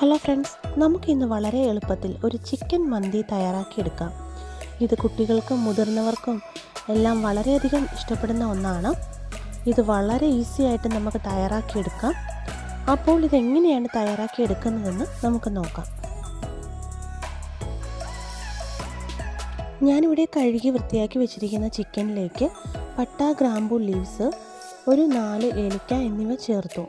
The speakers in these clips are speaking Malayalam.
ഹലോ ഫ്രണ്ട്സ്, നമുക്കിന്ന് വളരെ എളുപ്പത്തിൽ ഒരു ചിക്കൻ മന്തി തയ്യാറാക്കിയെടുക്കാം. ഇത് കുട്ടികൾക്കും മുതിർന്നവർക്കും എല്ലാം വളരെയധികം ഇഷ്ടപ്പെടുന്ന ഒന്നാണ്. ഇത് വളരെ ഈസി ആയിട്ട് നമുക്ക് തയ്യാറാക്കിയെടുക്കാം. അപ്പോൾ ഇതെങ്ങനെയാണ് തയ്യാറാക്കിയെടുക്കുന്നതെന്ന് നമുക്ക് നോക്കാം. ഞാനിവിടെ കഴുകി വൃത്തിയാക്കി വെച്ചിരിക്കുന്ന ചിക്കനിലേക്ക് പട്ട, ഗ്രാമ്പൂ ലീവ്സ്, ഒരു 4 ഏലക്ക എന്നിവ ചേർത്തു.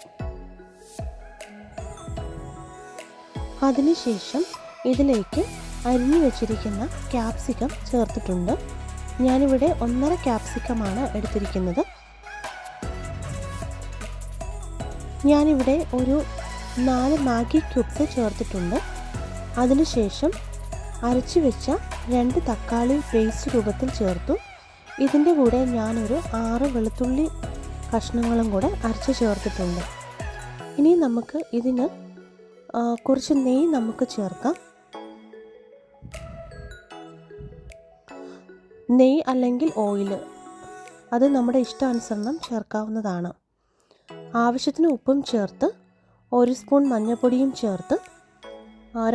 അതിനുശേഷം ഇതിലേക്ക് അരിഞ്ഞു വെച്ചിരിക്കുന്ന ക്യാപ്സിക്കം ചേർത്തിട്ടുണ്ട്. ഞാനിവിടെ 1.5 ക്യാപ്സിക്കമാണ് എടുത്തിരിക്കുന്നത്. ഞാനിവിടെ ഒരു 4 മാഗി ക്യൂബ്സ് ചേർത്തിട്ടുണ്ട്. അതിനുശേഷം അരച്ചു വെച്ച 2 തക്കാളി പേസ്റ്റ് രൂപത്തിൽ ചേർത്തു. ഇതിൻ്റെ കൂടെ ഞാനൊരു 6 വെളുത്തുള്ളി കഷ്ണങ്ങളും കൂടെ അരച്ച് ചേർത്തിട്ടുണ്ട്. ഇനി നമുക്ക് ഇതിന് കുറച്ച് നെയ്യ് നമുക്ക് ചേർക്കാം. നെയ്യ് അല്ലെങ്കിൽ ഓയിൽ, അത് നമ്മുടെ ഇഷ്ടാനുസരണം ചേർക്കാവുന്നതാണ്. ആവശ്യത്തിന് ഉപ്പും ചേർത്ത് 1 സ്പൂൺ മഞ്ഞൾപ്പൊടിയും ചേർത്ത്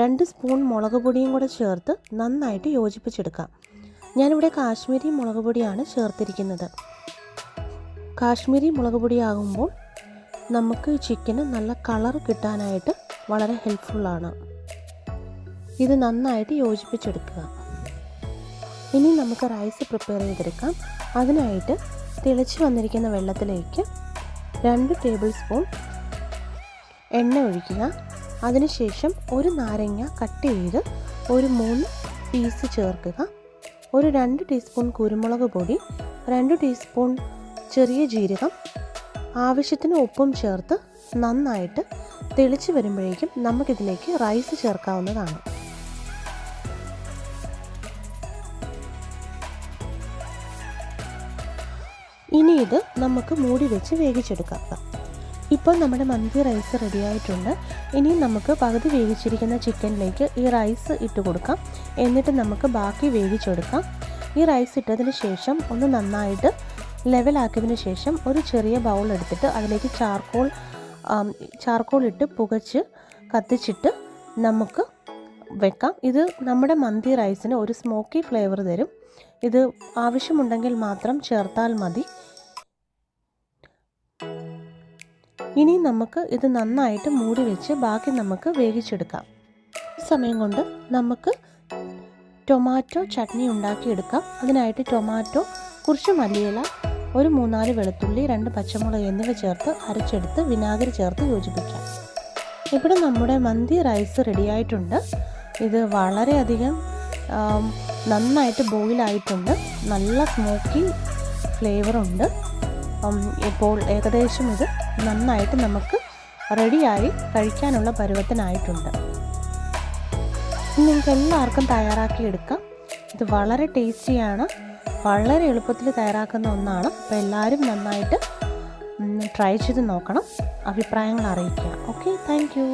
2 സ്പൂൺ മുളക് പൊടിയും കൂടെ ചേർത്ത് നന്നായിട്ട് യോജിപ്പിച്ചെടുക്കാം. ഞാനിവിടെ കാശ്മീരി മുളക് പൊടിയാണ് ചേർത്തിരിക്കുന്നത്. കാശ്മീരി മുളക് പൊടിയാകുമ്പോൾ നമുക്ക് ചിക്കന് നല്ല കളർ കിട്ടാനായിട്ട് വളരെ ഹെൽപ്ഫുള്ളാണ്. ഇത് നന്നായിട്ട് യോജിപ്പിച്ചെടുക്കുക. ഇനി നമുക്ക് റൈസ് പ്രിപ്പയർ ചെയ്തെടുക്കാം. അതിനായിട്ട് തിളച്ച് വന്നിരിക്കുന്ന വെള്ളത്തിലേക്ക് 2 ടേബിൾ സ്പൂൺ എണ്ണ ഒഴിക്കുക. അതിനുശേഷം ഒരു നാരങ്ങ കട്ട് ചെയ്ത് ഒരു 3 പീസ് ചേർക്കുക. ഒരു 2 ടീസ്പൂൺ കുരുമുളക് പൊടി, 2 ടീസ്പൂൺ ചെറിയ ജീരകം, ആവശ്യത്തിന് ഉപ്പും ചേർത്ത് നന്നായിട്ട് തിളച്ച് വരുമ്പോഴേക്കും നമുക്കിതിലേക്ക് റൈസ് ചേർക്കാവുന്നതാണ്. ഇനി ഇത് നമുക്ക് മൂടി വെച്ച് വേവിച്ചെടുക്കാം. ഇപ്പോൾ നമ്മുടെ മന്തി റൈസ് റെഡി ആയിട്ടുണ്ട്. ഇനി നമുക്ക് പകുതി വേവിച്ചിരിക്കുന്ന ചിക്കനിലേക്ക് ഈ റൈസ് ഇട്ട് കൊടുക്കാം. എന്നിട്ട് നമുക്ക് ബാക്കി വേവിച്ചെടുക്കാം. ഈ റൈസ് ഇട്ടതിന് ശേഷം ഒന്ന് നന്നായിട്ട് ലെവലാക്കിയതിന് ശേഷം ഒരു ചെറിയ ബൗൾ എടുത്തിട്ട് അതിലേക്ക് ചാർക്കോൾ ഇട്ട് പുകച്ച് കത്തിച്ചിട്ട് നമുക്ക് വെക്കാം. ഇത് നമ്മുടെ മന്തി റൈസിന് ഒരു സ്മോക്കി ഫ്ലേവർ തരും. ഇത് ആവശ്യമുണ്ടെങ്കിൽ മാത്രം ചേർത്താൽ മതി. ഇനി നമുക്ക് ഇത് നന്നായിട്ട് മൂടി വെച്ച് ബാക്കി നമുക്ക് വേവിച്ചെടുക്കാം. ഈ സമയം കൊണ്ട് നമുക്ക് ടൊമാറ്റോ ചട്നി ഉണ്ടാക്കിയെടുക്കാം. അതിനായിട്ട് ടൊമാറ്റോ, കുറച്ച് മല്ലിയില, ഒരു 3-4 വെളുത്തുള്ളി, 2 പച്ചമുളക് എന്നിവ ചേർത്ത് അരച്ചെടുത്ത് വിനാഗിരി ചേർത്ത് യോജിപ്പിക്കാം. ഇവിടെ നമ്മുടെ മന്തി റൈസ് റെഡിയായിട്ടുണ്ട്. ഇത് വളരെയധികം നന്നായിട്ട് ബോയിലായിട്ടുണ്ട്. നല്ല സ്മോക്കി ഫ്ലേവറുണ്ട്. ഇപ്പോൾ ഏകദേശം ഇത് നന്നായിട്ട് നമുക്ക് റെഡിയായി കഴിക്കാനുള്ള പരുവത്തിനായിട്ടുണ്ട്. നിങ്ങൾക്ക് എല്ലാവർക്കും തയ്യാറാക്കിയെടുക്കാം. ഇത് വളരെ ടേസ്റ്റിയാണ്. വളരെ എളുപ്പത്തിൽ തയ്യാറാക്കുന്ന ഒന്നാണ്. അപ്പോൾ എല്ലാവരും നന്നായിട്ട് ട്രൈ ചെയ്ത് നോക്കണം. അഭിപ്രായങ്ങൾ അറിയിക്കുക. Okay, thank you.